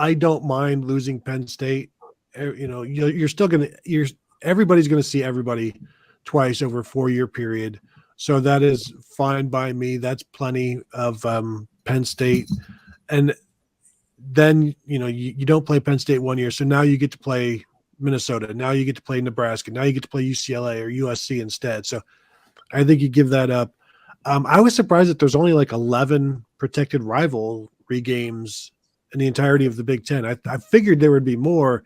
I don't mind losing Penn State. You're still everybody's gonna see everybody twice over a 4-year period, so that is fine by me. That's plenty of Penn State, and then you don't play Penn State 1 year, so now you get to play Minnesota. Now you get to play Nebraska. Now you get to play UCLA or USC instead. So I think you give that up. I was surprised that there's only like 11 protected rivalry games in the entirety of the Big Ten. I figured there would be more,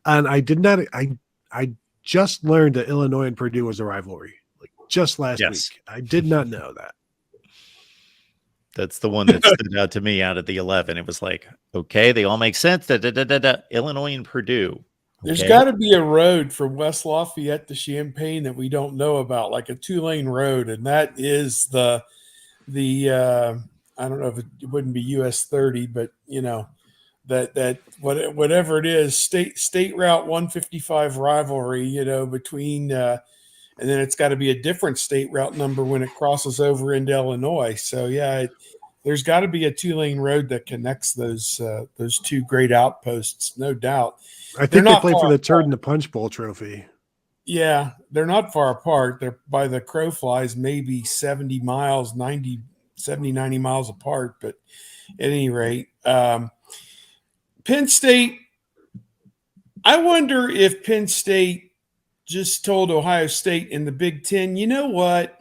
and I did not. I just learned that Illinois and Purdue was a rivalry, like just last week. I did not know that. That's the one that stood out to me out of the 11. It was like, okay, they all make sense. Illinois and Purdue. Okay. There's got to be a road from West Lafayette to Champaign that we don't know about, like a 2-lane road, and that is the I don't know if it wouldn't be US 30, but whatever it is, state route 155 rivalry, between and then it's got to be a different state route number when it crosses over into Illinois. So there's got to be a 2-lane road that connects those two great outposts, no doubt. I think they play for the Turd in the Punch Bowl trophy. Yeah, they're not far apart. They're by the crow flies, maybe 70 miles, 90 miles apart. But at any rate, Penn State, I wonder if Penn State just told Ohio State in the Big Ten, you know what?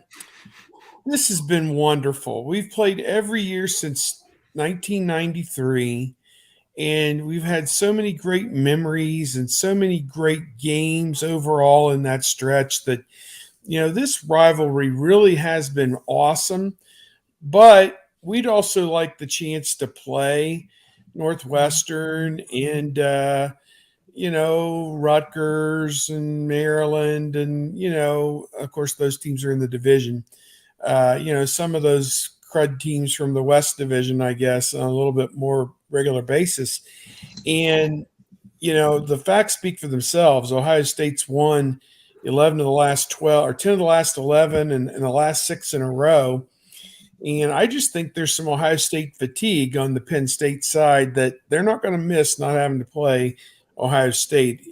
This has been wonderful. We've played every year since 1993, and we've had so many great memories and so many great games overall in that stretch that, this rivalry really has been awesome. But we'd also like the chance to play Northwestern and Rutgers and Maryland, and of course those teams are in the division. Some of those crud teams from the West Division, I guess, on a little bit more regular basis. And the facts speak for themselves. Ohio State's won 11 of the last 12, or 10 of the last 11, and the last 6 in a row. And I just think there's some Ohio State fatigue on the Penn State side that they're not going to miss not having to play Ohio State,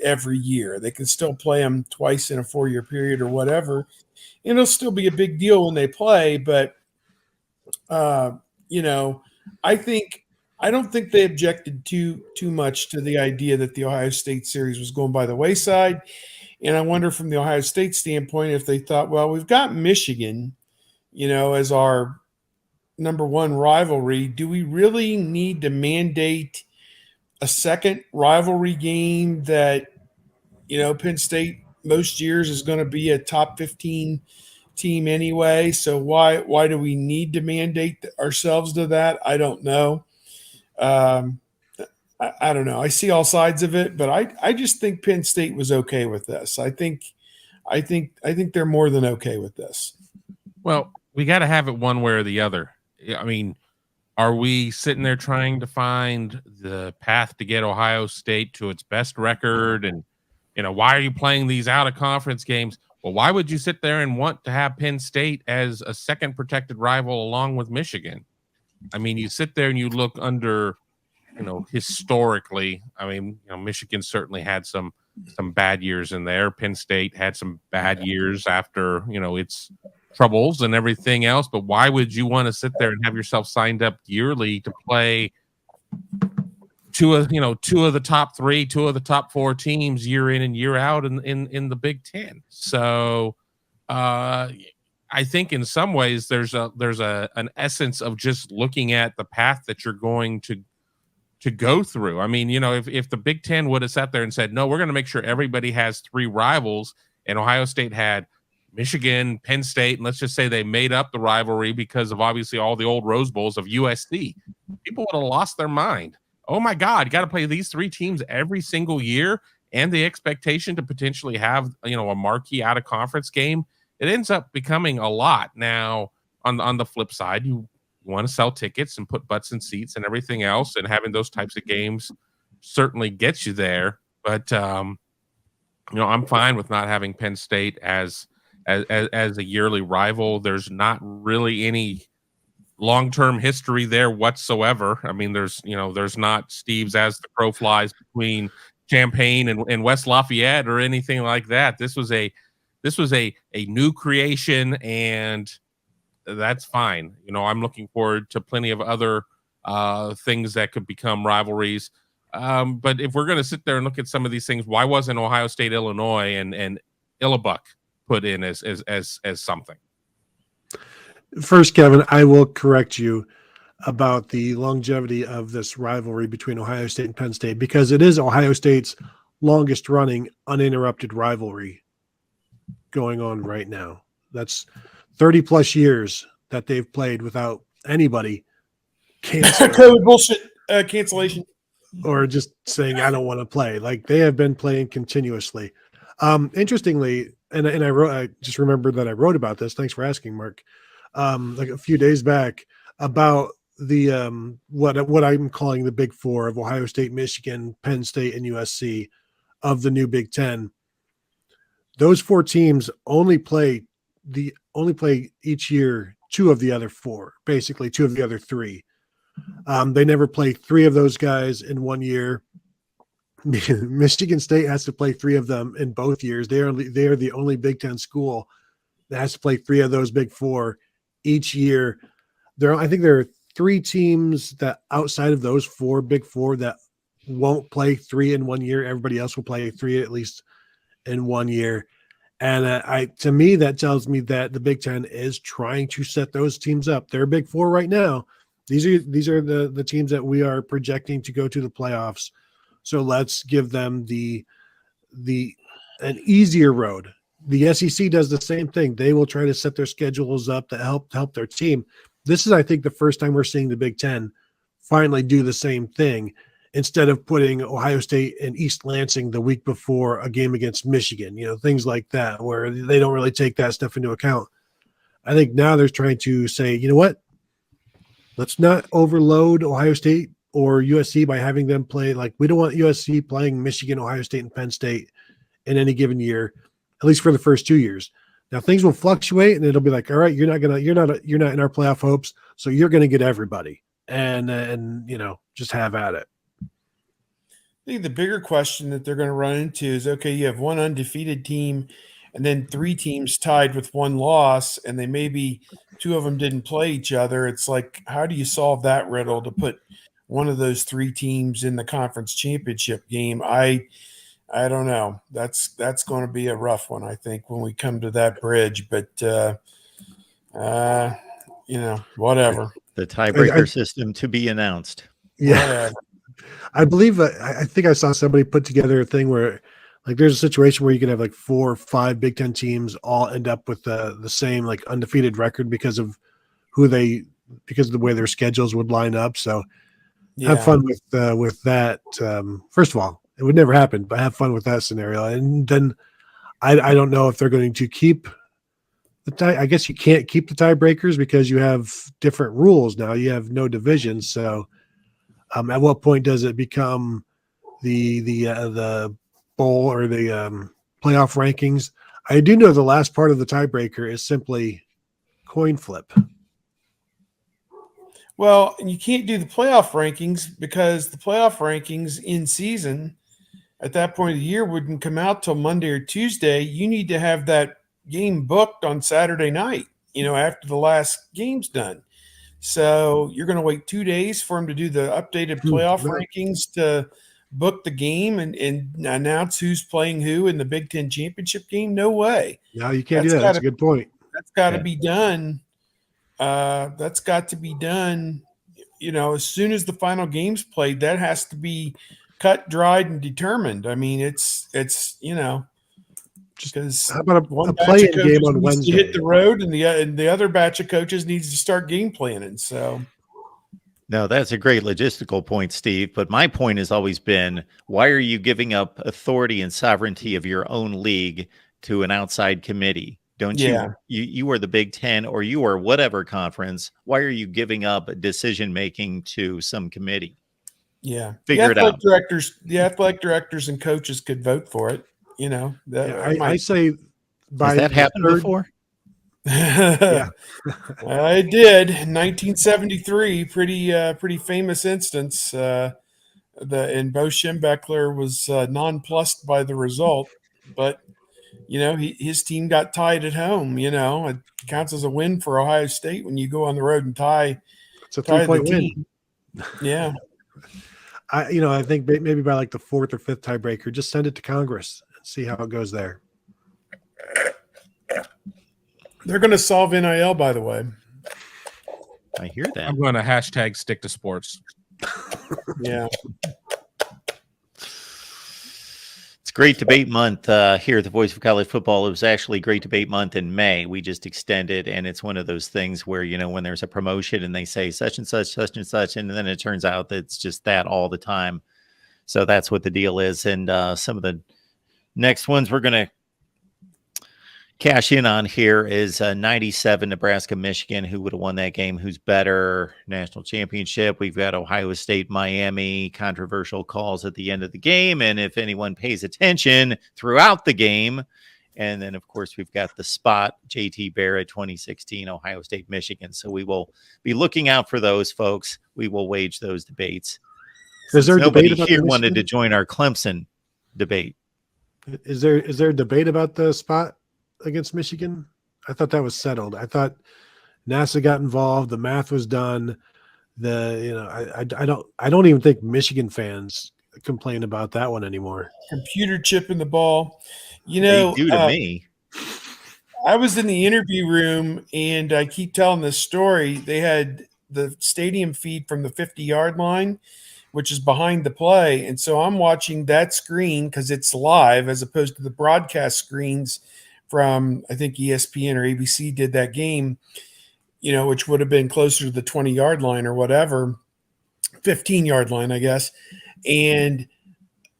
every year. They can still play them twice in a 4-year period or whatever. And it'll still be a big deal when they play. But, I don't think they objected too much to the idea that the Ohio State series was going by the wayside. And I wonder from the Ohio State standpoint if they thought, well, we've got Michigan, as our number one rivalry. Do we really need to mandate a second rivalry game that, Penn State most years is going to be a top 15 team anyway? So why do we need to mandate ourselves to that? I don't know. I don't know. I see all sides of it, but I just think Penn State was okay with this. I think they're more than okay with this. Well, we got to have it one way or the other. I mean, are we sitting there trying to find the path to get Ohio State to its best record? And, why are you playing these out-of-conference games? Well, why would you sit there and want to have Penn State as a second protected rival along with Michigan? I mean, you sit there and you look under, historically. I mean, Michigan certainly had some bad years in there. Penn State had some bad years after, its troubles and everything else. But why would you want to sit there and have yourself signed up yearly to play two of the top 3, 2 of the top 4 teams year in and year out in the Big Ten? So I think in some ways there's an essence of just looking at the path that you're going to go through. I mean, if the Big Ten would have sat there and said, no, we're going to make sure everybody has 3 rivals, and Ohio State had Michigan, Penn State, and let's just say they made up the rivalry because of obviously all the old Rose Bowls of USC, people would have lost their mind. Oh my God, you got to play these 3 teams every single year, and the expectation to potentially have, a marquee out of conference game. It ends up becoming a lot. Now, on the flip side, you want to sell tickets and put butts in seats and everything else, and having those types of games certainly gets you there. But I'm fine with not having Penn State as a yearly rival. There's not really any long-term history there whatsoever. I mean, there's not Steve's as the crow flies between Champaign and West Lafayette or anything like that. This was a new creation, and that's fine. I'm looking forward to plenty of other things that could become rivalries. But if we're going to sit there and look at some of these things, why wasn't Ohio State, Illinois, and Illinois put in as something? First, Kevin, I will correct you about the longevity of this rivalry between Ohio State and Penn State, because it is Ohio State's longest running uninterrupted rivalry going on right now. That's 30 plus years that they've played without anybody canceling COVID bullshit cancellation or just saying, I don't want to play. Like, they have been playing continuously. Interestingly, and I just remembered that I wrote about this. Thanks for asking, Mark. Like a few days back about the what I'm calling the Big Four of Ohio State, Michigan, Penn State, and USC of the new Big Ten. Those four teams only play each year two of the other four, basically two of the other three. They never play three of those guys in one year. Michigan State has to play three of them in both years. They are the only Big Ten school that has to play three of those Big Four each year. I think there are three teams that outside of those four Big Four that won't play three in 1 year. Everybody else will play three at least in 1 year. And to me, that tells me that the Big Ten is trying to set those teams up. They're Big Four right now. These are the teams that we are projecting to go to the playoffs. So let's give them an easier road. The SEC does the same thing. They will try to set their schedules up to help their team. This is, I think, the first time we're seeing the Big Ten finally do the same thing, instead of putting Ohio State and East Lansing the week before a game against Michigan, things like that, where they don't really take that stuff into account. I think now they're trying to say, you know what? Let's not overload Ohio State or USC by having them play. Like, we don't want USC playing Michigan, Ohio State, and Penn State in any given year, at least for the first 2 years. Now things will fluctuate, and it'll be like, all right, you're not in our playoff hopes, so you're going to get everybody, and just have at it. I think the bigger question that they're going to run into is, okay, you have one undefeated team and then three teams tied with one loss, and they maybe two of them didn't play each other. It's like, how do you solve that riddle to put one of those three teams in the conference championship game? I don't know. That's going to be a rough one, I think, when we come to that bridge. But whatever. The tiebreaker system to be announced. Yeah, I believe I think I saw somebody put together a thing where, like, there's a situation where you can have like 4 or 5 Big Ten teams all end up with the same like undefeated record because of the way their schedules would line up. So have fun with that. First of all, it would never happen, but have fun with that scenario. And then I don't know if they're going to keep the tie. I guess you can't keep the tiebreakers because you have different rules now. You have no divisions. So at what point does it become the bowl or the playoff rankings? I do know the last part of the tiebreaker is simply coin flip. Well, and you can't do the playoff rankings because the playoff rankings in season at that point of the year wouldn't come out till Monday or Tuesday. You need to have that game booked on Saturday night, after the last game's done. So you're going to wait 2 days for them to do the updated playoff rankings to book the game and announce who's playing who in the Big Ten championship game? No way. No, you can't do that. That's a good point. That's got to be done. That's got to be done. As soon as the final game's played, that has to be cut, dried, and determined. I mean, it's because how about a play-in game on Wednesday? To hit the road, and the other batch of coaches needs to start game planning. So, no, that's a great logistical point, Steve. But my point has always been, why are you giving up authority and sovereignty of your own league to an outside committee? Don't you are the Big Ten, or you are whatever conference. Why are you giving up decision making to some committee? Yeah, figure it out. The athletic directors and coaches could vote for it. I say, has that happened before? I did. 1973, pretty famous instance. And Bo Schembechler was nonplussed by the result, but his team got tied at home. It counts as a win for Ohio State when you go on the road and tie It's a the 3-point win. team. Yeah. I think maybe by like the fourth or fifth tiebreaker, just send it to Congress and see how it goes there. They're going to solve NIL, by the way. I hear that. I'm going to hashtag stick to sports. Yeah. It's great debate month here at the Voice of College Football. It was actually great debate month in May. We just extended, and it's one of those things where, when there's a promotion and they say such and such, and then it turns out that it's just that all the time. So that's what the deal is. And some of the next ones we're going to cash in on here is 97 Nebraska, Michigan. Who would have won that game? Who's better? National championship. We've got Ohio State, Miami, controversial calls at the end of the game. And if anyone pays attention throughout the game. And then, of course, we've got the spot, JT Barrett, 2016, Ohio State, Michigan. So we will be looking out for those, folks. We will wage those debates. Is there a Nobody debate about here wanted to join our Clemson debate. Is there a debate about the spot against Michigan? I thought that was settled. I thought NASA got involved. The math was done. I don't even think Michigan fans complain about that one anymore. Computer chip in the ball. They do to me. I was in the interview room, and I keep telling this story. They had the stadium feed from the 50-yard line, which is behind the play. And so I'm watching that screen because it's live as opposed to the broadcast screens from, I think, ESPN or ABC did that game, which would have been closer to the 20-yard line or whatever, 15-yard line, I guess. And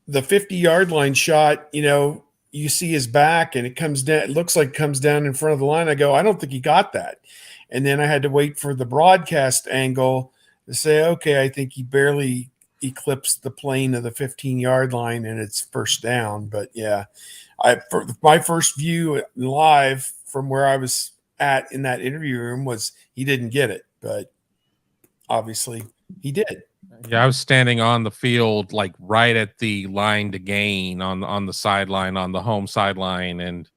the 50-yard line shot, you see his back and it comes down. It looks like it comes down in front of the line. I go, I don't think he got that. And then I had to wait for the broadcast angle to say, okay, I think he barely eclipsed the plane of the 15-yard line and it's first down. But yeah, for my first view live from where I was at in that interview room was he didn't get it, but obviously he did. Yeah, I was standing on the field, like right at the line to gain on the sideline, on the home sideline, and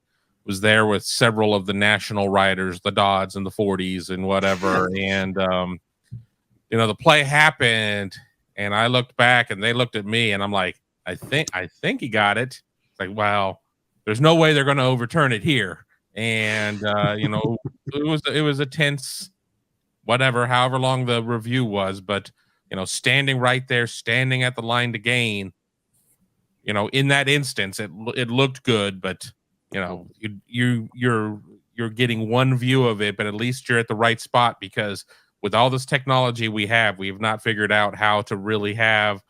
was there with several of the national writers, the Dodds and the 40s and whatever. And, the play happened and I looked back and they looked at me and I'm like, I think he got it. It's like, wow, there's no way they're going to overturn it here. And, it was a tense, however long the review was, but standing right there, standing at the line to gain, in that instance, it looked good, but you're getting one view of it, but at least you're at the right spot because with all this technology we have not figured out how to really have,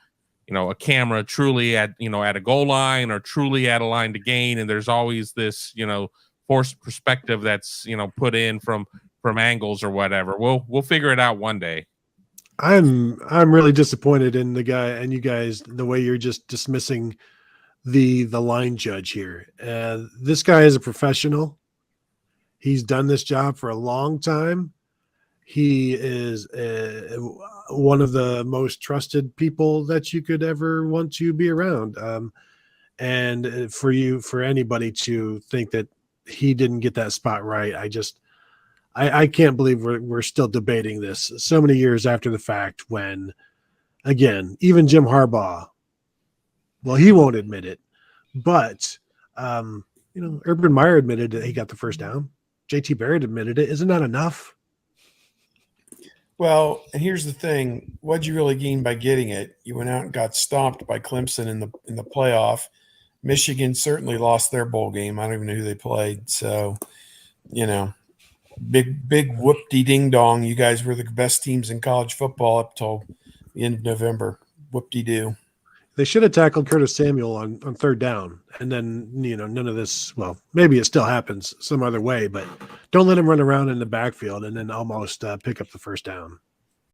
a camera truly at a goal line or truly at a line to gain. And there's always this, forced perspective that's, put in from angles or whatever. We'll figure it out one day. I'm really disappointed in the guy and you guys, the way you're just dismissing the line judge here. This guy is a professional. He's done this job for a long time. He is one of the most trusted people that you could ever want to be around. And for anybody to think that he didn't get that spot right, I can't believe we're still debating this so many years after the fact when, again, even Jim Harbaugh, well, he won't admit it, but, Urban Meyer admitted that he got the first down. JT Barrett admitted it. Isn't that enough? Well, and here's the thing. What'd you really gain by getting it? You went out and got stomped by Clemson in the playoff. Michigan certainly lost their bowl game. I don't even know who they played. So, big whoop-de-ding-dong. You guys were the best teams in college football up till the end of November. Whoop-de-doo. They should have tackled Curtis Samuel on third down. And then, none of this, well, maybe it still happens some other way, but don't let him run around in the backfield and then almost pick up the first down.